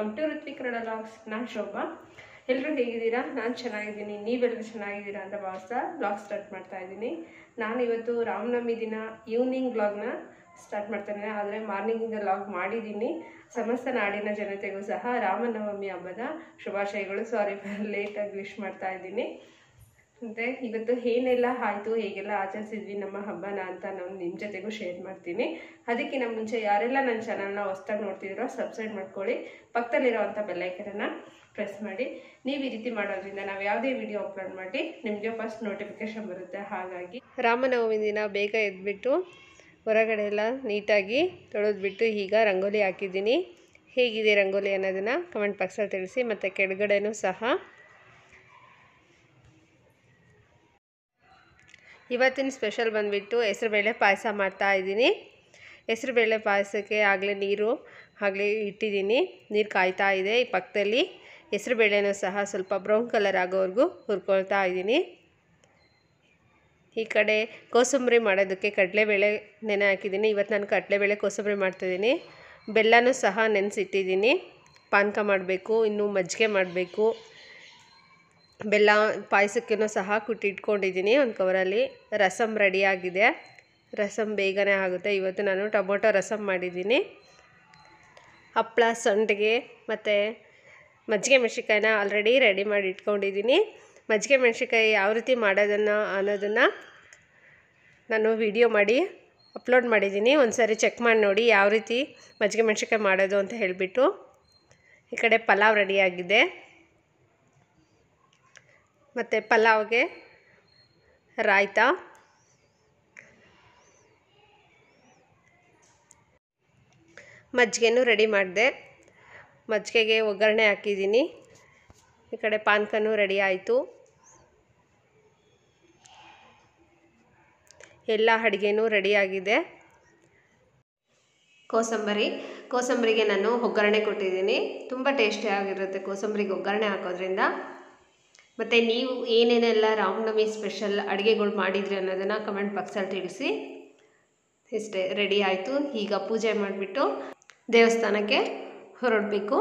Welcome to Ritvik Kannada vlogs. ನಾನು ಶೋಭಾ. ಎಲ್ಲರೂ ಹೇಗಿದ್ದೀರಾ? ನಾನು ಚೆನ್ನಾಗಿದ್ದೀನಿ, ನೀವೆಲ್ಲರೂ ಚೆನ್ನಾಗಿದ್ದೀರಾ ಅಂತ ಭಾವಿಸ್ತಾ ವ್ಲಾಗ್ ಸ್ಟಾರ್ಟ್ ಮಾಡ್ತಾ ಇದ್ದೀನಿ. ನಾನು ಇವತ್ತು ರಾಮನವಮಿ ದಿನ ಈವ್ನಿಂಗ್ ವ್ಲಾಗ್ನ ಸ್ಟಾರ್ಟ್ ಮಾಡ್ತಾ ಇದ್ದೀನಿ. ಆದರೆ ಮಾರ್ನಿಂಗಿಂದ ವ್ಲಾಗ್ ಮಾಡಿದ್ದೀನಿ. ಸಮಸ್ತ ನಾಡಿನ ಜನತೆಗೂ ಸಹ ರಾಮನವಮಿ ಹಬ್ಬದ ಶುಭಾಶಯಗಳು. ಸಾರಿ ಲೇಟಾಗಿ ವಿಶ್ ಮಾಡ್ತಾ ಇದ್ದೀನಿ. ಮತ್ತು ಇವತ್ತು ಏನೆಲ್ಲ ಆಯಿತು, ಹೇಗೆಲ್ಲ ಆಚರಿಸಿದ್ವಿ ನಮ್ಮ ಹಬ್ಬನ ಅಂತ ನಾನು ನಿಮ್ಮ ಜೊತೆಗೂ ಶೇರ್ ಮಾಡ್ತೀನಿ. ಅದಕ್ಕಿಂತ ಮುಂಚೆ ಯಾರೆಲ್ಲ ನನ್ನ ಚಾನಲ್ನ ಹೊಸ್ದಾಗಿ ನೋಡ್ತಿದ್ದೀರೋ ಸಬ್ಸ್ಕ್ರೈಬ್ ಮಾಡ್ಕೊಳ್ಳಿ, ಪಕ್ಕದಲ್ಲಿರೋವಂಥ ಬೆಲ್ಲೈಕನನ್ನು ಪ್ರೆಸ್ ಮಾಡಿ. ನೀವು ಈ ರೀತಿ ಮಾಡೋದ್ರಿಂದ ನಾವು ಯಾವುದೇ ವಿಡಿಯೋ ಅಪ್ಲೋಡ್ ಮಾಡಿ ನಿಮಗೆ ಫಸ್ಟ್ ನೋಟಿಫಿಕೇಶನ್ ಬರುತ್ತೆ. ಹಾಗಾಗಿ ರಾಮನವಮಿ ದಿನ ಬೇಗ ಎದ್ಬಿಟ್ಟು ಹೊರಗಡೆ ಎಲ್ಲ ನೀಟಾಗಿ ತೊಳೆದ್ಬಿಟ್ಟು ಈಗ ರಂಗೋಲಿ ಹಾಕಿದ್ದೀನಿ. ಹೇಗಿದೆ ರಂಗೋಲಿ ಅನ್ನೋದನ್ನು ಕಮೆಂಟ್ ಬಾಕ್ಸಲ್ಲಿ ತಿಳಿಸಿ. ಮತ್ತು ಕೆಳಗಡೆನೂ ಸಹ ಇವತ್ತಿನ ಸ್ಪೆಷಲ್ ಬಂದುಬಿಟ್ಟು ಹೆಸರುಬೇಳೆ ಪಾಯಸ ಮಾಡ್ತಾಯಿದ್ದೀನಿ. ಹೆಸರುಬೇಳೆ ಪಾಯಸಕ್ಕೆ ಆಗಲೇ ನೀರು ಇಟ್ಟಿದ್ದೀನಿ. ನೀರು ಕಾಯ್ತಾ ಇದೆ. ಈ ಪಕ್ಕದಲ್ಲಿ ಹೆಸರುಬೇಳೆನೂ ಸಹ ಸ್ವಲ್ಪ ಬ್ರೌನ್ ಕಲರ್ ಆಗೋವರೆಗೂ ಹುರ್ಕೊಳ್ತಾ ಇದ್ದೀನಿ. ಈ ಕಡೆ ಕೋಸಂಬರಿ ಮಾಡೋದಕ್ಕೆ ಕಡಲೆಬೇಳೆ ನೆನೆ ಹಾಕಿದ್ದೀನಿ. ಇವತ್ತು ನಾನು ಕಡಲೆಬೇಳೆ ಕೋಸಂಬರಿ ಮಾಡ್ತಾಯಿದ್ದೀನಿ. ಬೆಲ್ಲನೂ ಸಹ ನೆನೆಸಿಟ್ಟಿದ್ದೀನಿ. ಪಾನಕ ಮಾಡಬೇಕು, ಇನ್ನು ಮಜ್ಜಿಗೆ ಮಾಡಬೇಕು. ಬೆಲ್ಲ ಪಾಯಸಕ್ಕೂ ಸಹ ಕುಟ್ಟಿಟ್ಕೊಂಡಿದ್ದೀನಿ ಒಂದು ಕವರಲ್ಲಿ. ರಸಮ್ ರೆಡಿಯಾಗಿದೆ. ರಸಮ್ ಬೇಗನೆ ಆಗುತ್ತೆ. ಇವತ್ತು ನಾನು ಟೊಮೊಟೊ ರಸಮ್ ಮಾಡಿದ್ದೀನಿ. ಹಪ್ಪಳ, ಸಂಡಿಗೆ ಮತ್ತು ಮಜ್ಜಿಗೆ ಮೆಣಸಿನ್ಕಾಯಿನ ಆಲ್ರೆಡಿ ರೆಡಿ ಮಾಡಿ ಇಟ್ಕೊಂಡಿದ್ದೀನಿ. ಮಜ್ಜಿಗೆ ಮೆಣಸಿನ್ಕಾಯಿ ಯಾವ ರೀತಿ ಮಾಡೋದನ್ನು ಅನ್ನೋದನ್ನು ನಾನು ವಿಡಿಯೋ ಮಾಡಿ ಅಪ್ಲೋಡ್ ಮಾಡಿದ್ದೀನಿ. ಒಂದು ಸಾರಿ ಚೆಕ್ ಮಾಡಿ ನೋಡಿ ಯಾವ ರೀತಿ ಮಜ್ಜಿಗೆ ಮೆಣಸಿನ್ಕಾಯಿ ಮಾಡೋದು ಅಂತ ಹೇಳಿಬಿಟ್ಟು. ಈ ಕಡೆ ಪಲಾವ್ ರೆಡಿಯಾಗಿದೆ. ಮತ್ತು ಪಲಾವ್ಗೆ ರಾಯ್ತಾ, ಮಜ್ಜಿಗೆನೂ ರೆಡಿ ಮಾಡಿದೆ. ಮಜ್ಜಿಗೆಗೆ ಒಗ್ಗರಣೆ ಹಾಕಿದ್ದೀನಿ. ಈ ಕಡೆ ಪಾನಕನೂ ರೆಡಿ ಆಯಿತು. ಎಲ್ಲ ಅಡುಗೆನೂ ರೆಡಿಯಾಗಿದೆ. ಕೋಸಂಬರಿಗೆ ನಾನು ಒಗ್ಗರಣೆ ಕೊಟ್ಟಿದ್ದೀನಿ. ತುಂಬ ಟೇಸ್ಟಿಯಾಗಿರುತ್ತೆ ಕೋಸಂಬರಿಗೆ ಒಗ್ಗರಣೆ ಹಾಕೋದ್ರಿಂದ. ಮತ್ತು ನೀವು ಏನೇನೆಲ್ಲ ರಾಮನವಮಿ ಸ್ಪೆಷಲ್ ಅಡುಗೆಗಳು ಮಾಡಿದ್ರಿ ಅನ್ನೋದನ್ನು ಕಮೆಂಟ್ ಬಾಕ್ಸಲ್ಲಿ ತಿಳಿಸಿ. ಇಷ್ಟೇ, ರೆಡಿ ಆಯಿತು. ಈಗ ಪೂಜೆ ಮಾಡಿಬಿಟ್ಟು ದೇವಸ್ಥಾನಕ್ಕೆ ಹೊರಡಬೇಕು.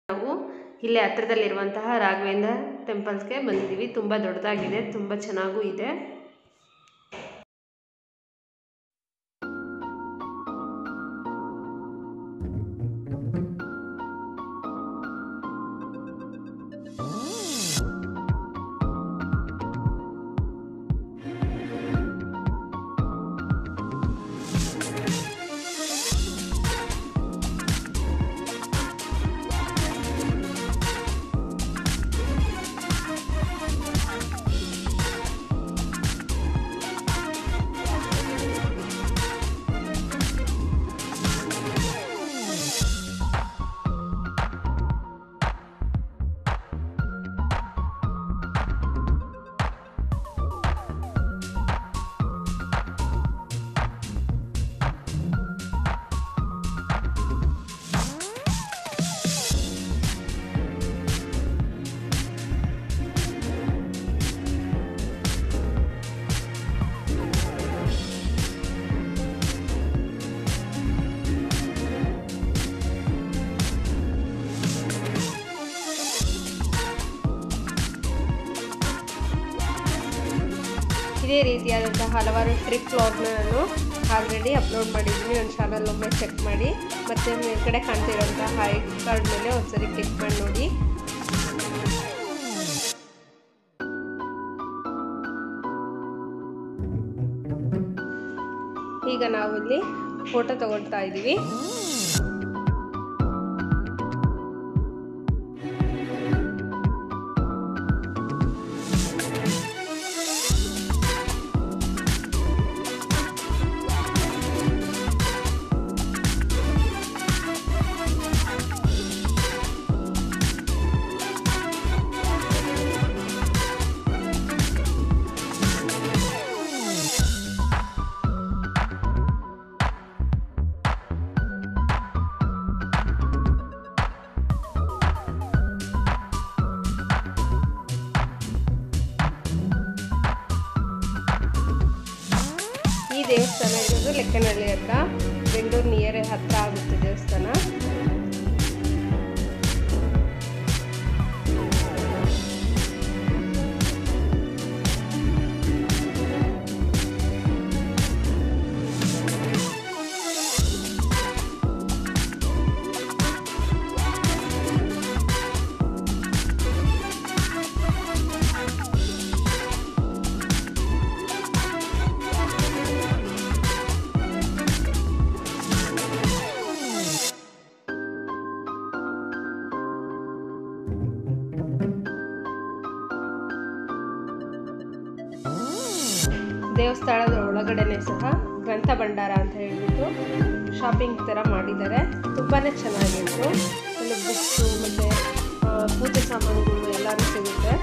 ನಾವು ಇಲ್ಲೇ ಹತ್ತಿರದಲ್ಲಿರುವಂತಹ ರಾಘವೇಂದ್ರ ಟೆಂಪಲ್ಸ್ಗೆ ಬಂದಿದ್ದೀವಿ. ತುಂಬ ದೊಡ್ಡದಾಗಿದೆ, ತುಂಬ ಚೆನ್ನಾಗೂ ಇದೆ. ಇದೇ ರೀತಿಯಾದಂತಹ ಹಲವಾರು ಟ್ರಿಪ್ ವ್ಲಾಗ್ನ ನಾನು ಆಲ್ರೆಡಿ ಅಪ್ಲೋಡ್ ಮಾಡಿದ್ದೀನಿ. ನನ್ನ ಚಾನಲ್ ಒಮ್ಮೆ ಚೆಕ್ ಮಾಡಿ. ಮತ್ತು ಮೇಲ್ಗಡೆ ಕಾಣ್ತಿರೋಂಥ ಐ ಕಾರ್ಡ್ ಮೇಲೆ ಒಂದ್ಸರಿ ಕ್ಲಿಕ್ ಮಾಡಿ ನೋಡಿ. ಈಗ ನಾವು ಇಲ್ಲಿ ಫೋಟೋ ತಗೊಳ್ತಾ ಇದ್ದೀವಿ. ದೇವಸ್ಥಾನ ಇರೋದು ಲೆಕ್ಕನಹಳ್ಳಿ ಹತ್ರ, ಬೆಂಗಳೂರು ನಿಯರ್ ಹತ್ರ ಆಗುತ್ತೆ ದೇವಸ್ಥಾನ. ದೇವಸ್ಥಾನದ ಒಳಗಡೆನೆ ಸಹ ಗ್ರಂಥ ಭಂಡಾರ ಅಂತ ಹೇಳ್ಬಿಟ್ಟು ಶಾಪಿಂಗ್ ಥರ ಮಾಡಿದ್ದಾರೆ. ತುಂಬಾ ಚೆನ್ನಾಗಿತ್ತು. ಅಲ್ಲಿ ಬುಕ್ಸು ಮತ್ತು ಪೂಜೆ ಸಾಮಾನುಗಳು ಎಲ್ಲನೂ ಸಿಗುತ್ತೆ.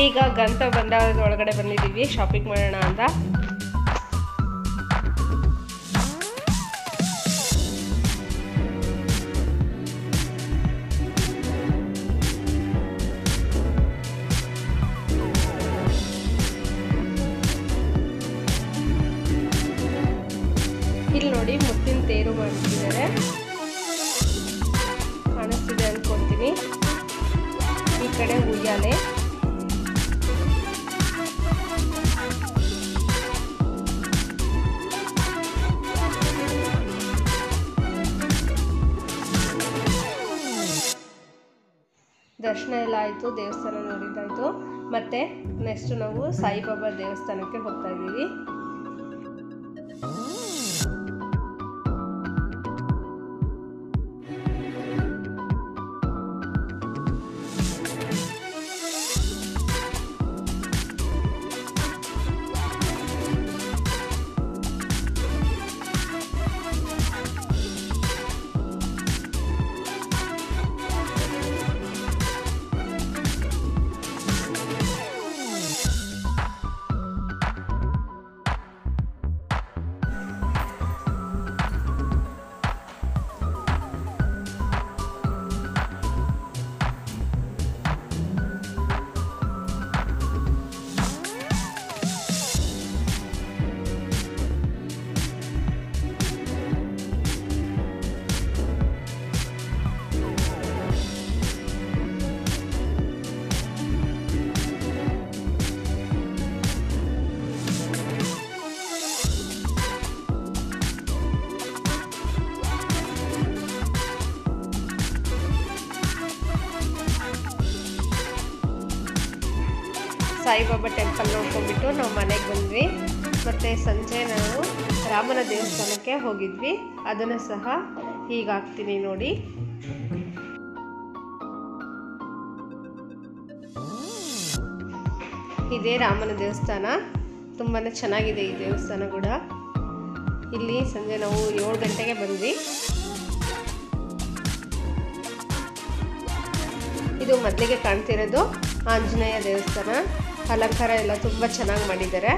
ಈಗ ಗ್ರಂಥ ಭಂಡಾರದ ಒಳಗಡೆ ಬಂದಿದ್ದೀವಿ ಶಾಪಿಂಗ್ ಮಾಡೋಣ ಅಂತ. ಇಲ್ಲಿ ನೋಡಿ ಮುತ್ತಿನ ತೇರು ಮಾಡ್ತಿದ್ದಾರೆ, ಕಾಣಿಸ್ತಿದೆ ಅನ್ಕೊಂತೀನಿ. ಈ ಕಡೆ ಉಯ್ಯಾಲೆ, ದರ್ಶನ ಎಲ್ಲ ಆಯಿತು, ದೇವಸ್ಥಾನ ನೋಡಿದ್ದಾಯಿತು. ಮತ್ತು ನೆಕ್ಸ್ಟ್ ನಾವು ಸಾಯಿಬಾಬಾ ದೇವಸ್ಥಾನಕ್ಕೆ ಹೋಗ್ತಾ ಇದ್ದೀವಿ. ಸಾಯಿಬಾಬಾ ಟೆಂಪಲ್ ನೋಡ್ಕೊಂಡ್ಬಿಟ್ಟು ನಾವು ಮನೆಗೆ ಬಂದ್ವಿ. ಮತ್ತು ಸಂಜೆ ನಾವು ರಾಮನ ದೇವಸ್ಥಾನಕ್ಕೆ ಹೋಗಿದ್ವಿ. ಅದನ್ನು ಸಹ ಹೀಗೆ ಹಾಕ್ತೀನಿ ನೋಡಿ. ಇದೇ ರಾಮನ ದೇವಸ್ಥಾನ. ತುಂಬಾ ಚೆನ್ನಾಗಿದೆ ಈ ದೇವಸ್ಥಾನ ಕೂಡ. ಇಲ್ಲಿ ಸಂಜೆ ನಾವು 7 ಗಂಟೆಗೆ ಬಂದ್ವಿ. ಇದು ಮೊದಲಿಗೆ ಕಾಣ್ತಿರೋದು ಆಂಜನೇಯ ದೇವಸ್ಥಾನ. ಅಲಂಕಾರ ಎಲ್ಲ ತುಂಬ ಚೆನ್ನಾಗಿ ಮಾಡಿದ್ದಾರೆ.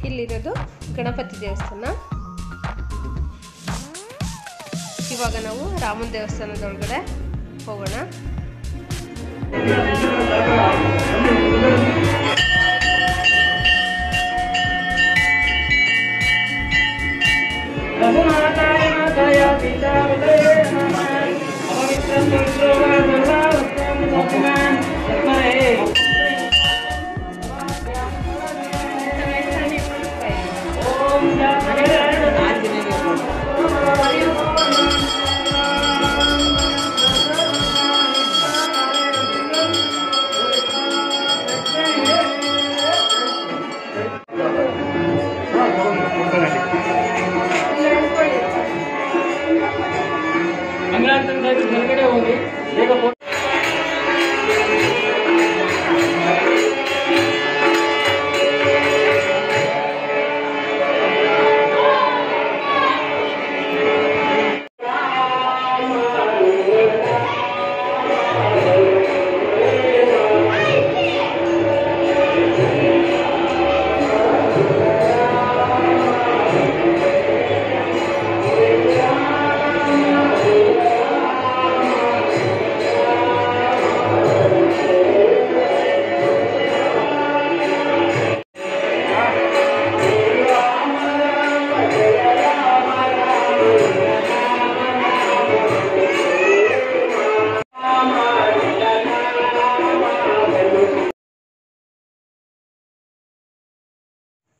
ಇಲ್ಲಿರೋದು ಗಣಪತಿ ದೇವಸ್ಥಾನ. ಇವಾಗ ನಾವು ರಾಮನ ದೇವಸ್ಥಾನದೊಳಗಡೆ ಹೋಗೋಣ. ಹೊರಗಡೆ ಹೋಗಿ ಬೇಗ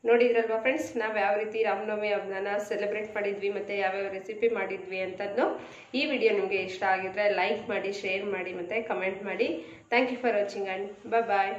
ನೋಡಿದ್ರಲ್ವಾ ಫ್ರೆಂಡ್ಸ್, ನಾವು ಯಾವ ರೀತಿ ರಾಮನವಮಿ ಹಬ್ಬನ ಸೆಲೆಬ್ರೇಟ್ ಮಾಡಿದ್ವಿ ಮತ್ತು ಯಾವ್ಯಾವ ರೆಸಿಪಿ ಮಾಡಿದ್ವಿ ಅಂತದ್ದು. ಈ ವಿಡಿಯೋ ನಿಮಗೆ ಇಷ್ಟ ಆಗಿದ್ರೆ ಲೈಕ್ ಮಾಡಿ, ಶೇರ್ ಮಾಡಿ ಮತ್ತು ಕಮೆಂಟ್ ಮಾಡಿ. Thank you for watching and bye.